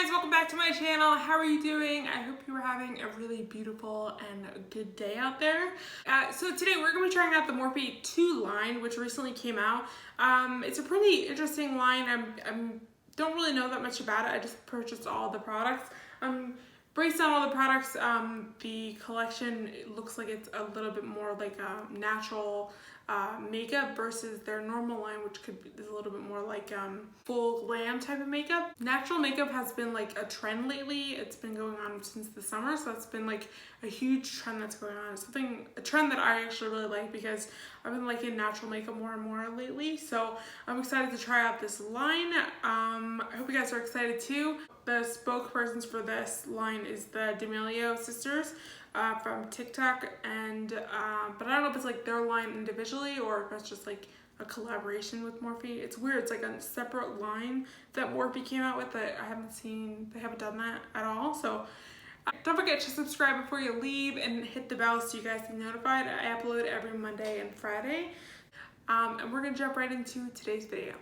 guys, welcome back to my channel. How are you doing? I hope you are having a really beautiful and good day out there. So today we're going to be trying out the Morphe 2 line, which recently came out. It's a pretty interesting line. I don't really know that much about it. I just purchased all the products. Based on all the products, the collection, it looks like it's a little bit more like a natural makeup versus their normal line, which is a little bit more like full glam type of makeup. Natural makeup has been like a trend lately. It's been going on since the summer, so that's been like a huge trend that's going on. It's a trend that I actually really like because I've been liking natural makeup more and more lately. So I'm excited to try out this line. I hope you guys are excited too. The spokespersons for this line is the D'Amelio sisters from TikTok, and but I don't know if it's like their line individually or if it's just like a collaboration with Morphe. It's weird. It's like a separate line that Morphe came out with that I haven't seen. They haven't done that at all. So don't forget to subscribe before you leave and hit the bell so you guys get notified. I upload every Monday and Friday. And we're gonna jump right into today's video.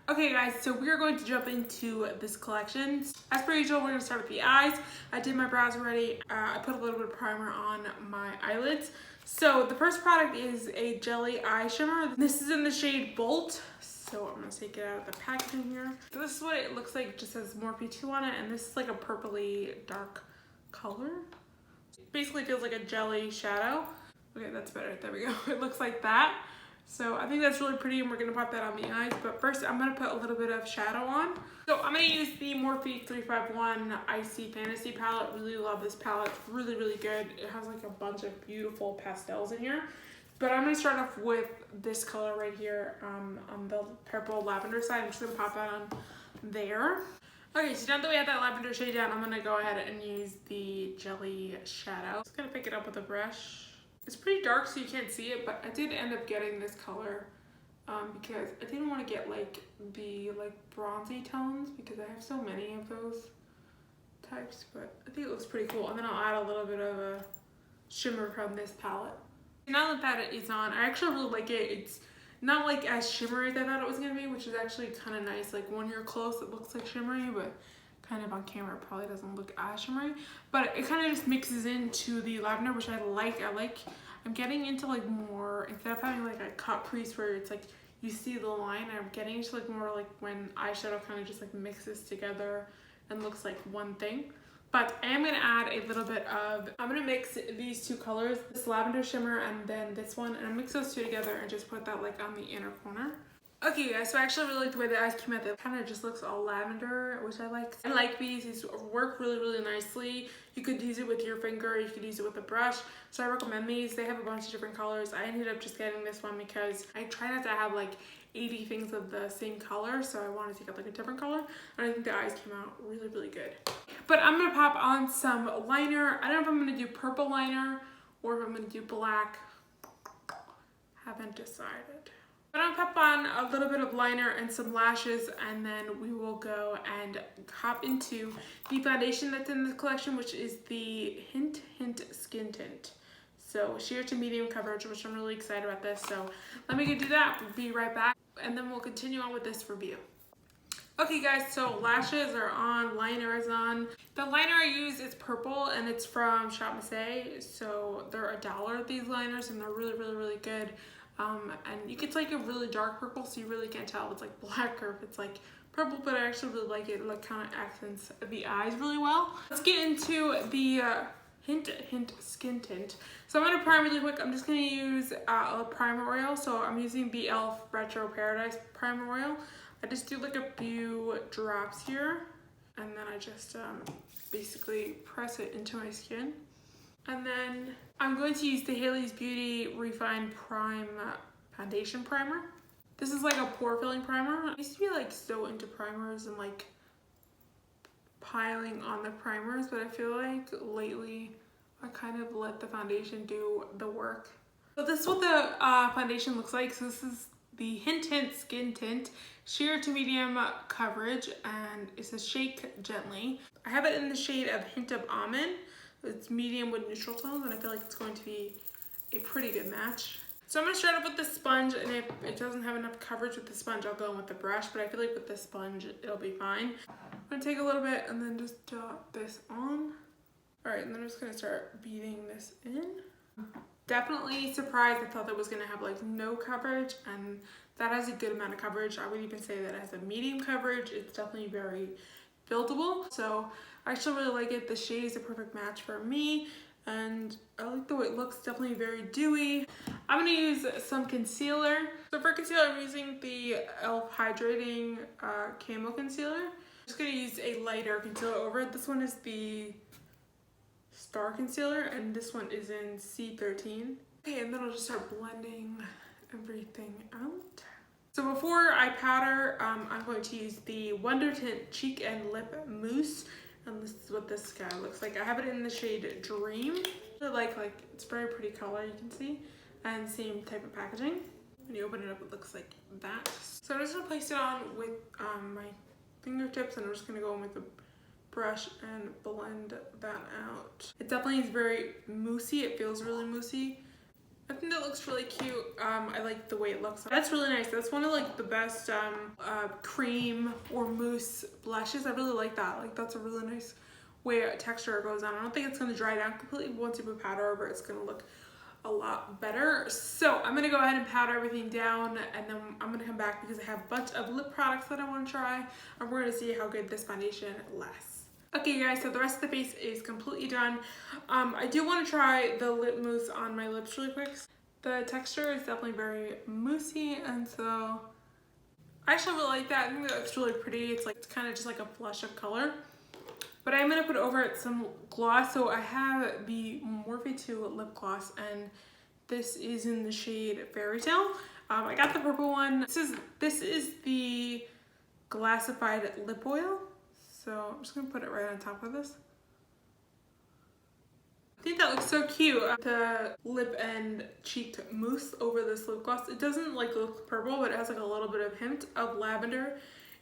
Okay guys, so we're going to jump into this collection. As per usual, we're going to start with the eyes. I did my brows already. I put a little bit of primer on my eyelids. So the first product is a jelly eye shimmer. This is in the shade Bolt. So I'm going to take it out of the packaging here. So this is what it looks like. It just says Morphe 2 on it, and this is like a purpley dark color. It basically feels like a jelly shadow. Okay, that's better. There we go. It looks like that. So I think that's really pretty, and we're going to pop that on the eyes. But first, I'm going to put a little bit of shadow on. So I'm going to use the Morphe 351 Icy Fantasy palette. Really love this palette. Really, really good. It has like a bunch of beautiful pastels in here. But I'm going to start off with this color right here on the purple lavender side. I'm just going to pop that on there. Okay, so now that we have that lavender shade down, I'm going to go ahead and use the jelly shadow. Just going to pick it up with a brush. It's pretty dark so you can't see it, but I did end up getting this color because I didn't want to get like the bronzy tones because I have so many of those types, but I think it looks pretty cool. And then I'll add a little bit of a shimmer from this palette. Now that that is on, I actually really like it. It's not like as shimmery as I thought it was going to be, which is actually kind of nice. Like when you're close, it looks like shimmery, but kind of on camera it probably doesn't look as shimmery, but it kind of just mixes into the lavender, which I like. I'm getting into like more, instead of having like a cut crease where it's like you see the line, I'm getting into like more like when eyeshadow kind of just like mixes together and looks like one thing. But I am going to add a little bit of, I'm going to mix these two colors, this lavender shimmer and then this one, and I'll mix those two together and just put that like on the inner corner. Okay guys, so I actually really like the way the eyes came out. It kind of just looks all lavender, which I like. I like these work really, really nicely. You could use it with your finger, you could use it with a brush. So I recommend these. They have a bunch of different colors. I ended up just getting this one because I try not to have like 80 things of the same color, so I wanted to get like a different color. And I think the eyes came out really, really good. But I'm gonna pop on some liner. I don't know if I'm gonna do purple liner or if I'm gonna do black. Haven't decided. But I'm gonna pop on a little bit of liner and some lashes, and then we will go and hop into the foundation that's in the collection, which is the Hint Skin Tint. So sheer to medium coverage, which I'm really excited about this. So let me go do that. We'll be right back, and then we'll continue on with this review. Okay guys, so lashes are on, liner is on. The liner I use is purple and it's from Shop Missy. So they're $1, these liners, and they're really, really, really good. And you get like a really dark purple, so you really can't tell if it's like black or if it's like purple, but I actually really like it. It like kind of accents the eyes really well. Let's get into the Hint Skin Tint. So I'm gonna prime really quick. I'm just gonna use a primer oil. So I'm using the e.l.f. Retro Paradise primer oil. I just do like a few drops here, and then I just basically press it into my skin. And then I'm going to use the Haley's Beauty Refined Prime Foundation Primer. This is like a pore filling primer. I used to be like so into primers and like piling on the primers, but I feel like lately I kind of let the foundation do the work. So this is what the foundation looks like. So this is the Hint Skin Tint, sheer to medium coverage, and it says shake gently. I have it in the shade of Hint of Almond. It's medium with neutral tones, and I feel like it's going to be a pretty good match. So I'm going to start off with the sponge, and if it doesn't have enough coverage with the sponge, I'll go in with the brush, but I feel like with the sponge, it'll be fine. I'm gonna take a little bit and then just dot this on. All right, and then I'm just gonna start beating this in. Definitely surprised. I thought that was gonna have like no coverage, and that has a good amount of coverage. I would even say that it has a medium coverage. It's definitely very buildable. So I actually really like it. The shade is a perfect match for me, and I like the way it looks. Definitely very dewy. I'm gonna use some concealer. So for concealer, I'm using the e.l.f. Hydrating Camo Concealer. I'm just gonna use a lighter concealer over it. This one is the Star Concealer, and this one is in C13. Okay, and then I'll just start blending everything out. So before I powder, I'm going to use the Wonder Tint Cheek and Lip Mousse, and this is what this guy looks like. I have it in the shade Dream. I really like it's very pretty color, you can see, and same type of packaging. When you open it up, it looks like that. So I'm just gonna place it on with my fingertips, and I'm just gonna go in with the brush and blend that out. It definitely is very moussey. It feels really moussey. I think that looks really cute. I like the way it looks. That's really nice. That's one of like the best cream or mousse blushes. I really like that. Like that's a really nice way texture goes on. I don't think it's gonna dry down completely. Once you put powder over, it's gonna look a lot better. So I'm gonna go ahead and powder everything down, and then I'm gonna come back because I have a bunch of lip products that I wanna try, and we're gonna see how good this foundation lasts. Okay guys, so the rest of the face is completely done. I do want to try the lip mousse on my lips really quick. The texture is definitely very moussey, and so I actually really like that. I think that looks really pretty. It's kind of just like a flush of color. But I'm going to put over it some gloss. So I have the Morphe 2 lip gloss, and this is in the shade Fairy Tale. I got the purple one. This is the glassified lip oil. So I'm just gonna put it right on top of this. I think that looks so cute. The lip and cheek mousse over this lip gloss. It doesn't like look purple, but it has like a little bit of hint of lavender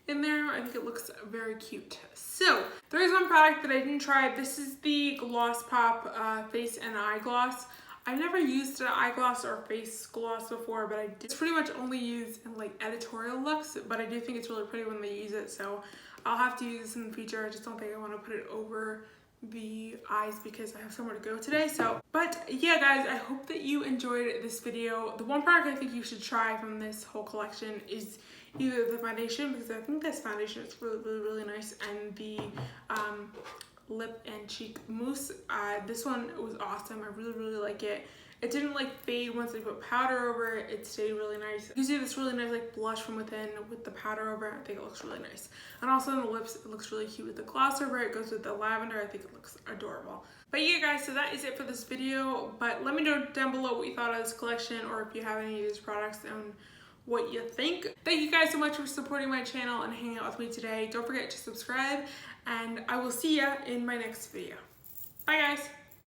in there. I think it looks very cute. So there is one product that I didn't try. This is the Gloss Pop face and eye gloss. I've never used an eye gloss or face gloss before, but it's pretty much only used in like editorial looks, but I do think it's really pretty when they use it, so I'll have to use this in the future. I just don't think I want to put it over the eyes because I have somewhere to go today. But yeah guys, I hope that you enjoyed this video. The one product I think you should try from this whole collection is either the foundation, because I think this foundation is really nice, and the lip and cheek mousse. This one was awesome. I really like it. It didn't like fade once I put powder over it. It stayed really nice. You see this really nice like blush from within with the powder over it. I think it looks really nice. And also on the lips, it looks really cute with the gloss over it. It goes with the lavender. I think it looks adorable. But yeah guys, so that is it for this video. But let me know down below what you thought of this collection, or if you have any of these products and what you think. Thank you guys so much for supporting my channel and hanging out with me today. Don't forget to subscribe, and I will see ya in my next video. Bye guys.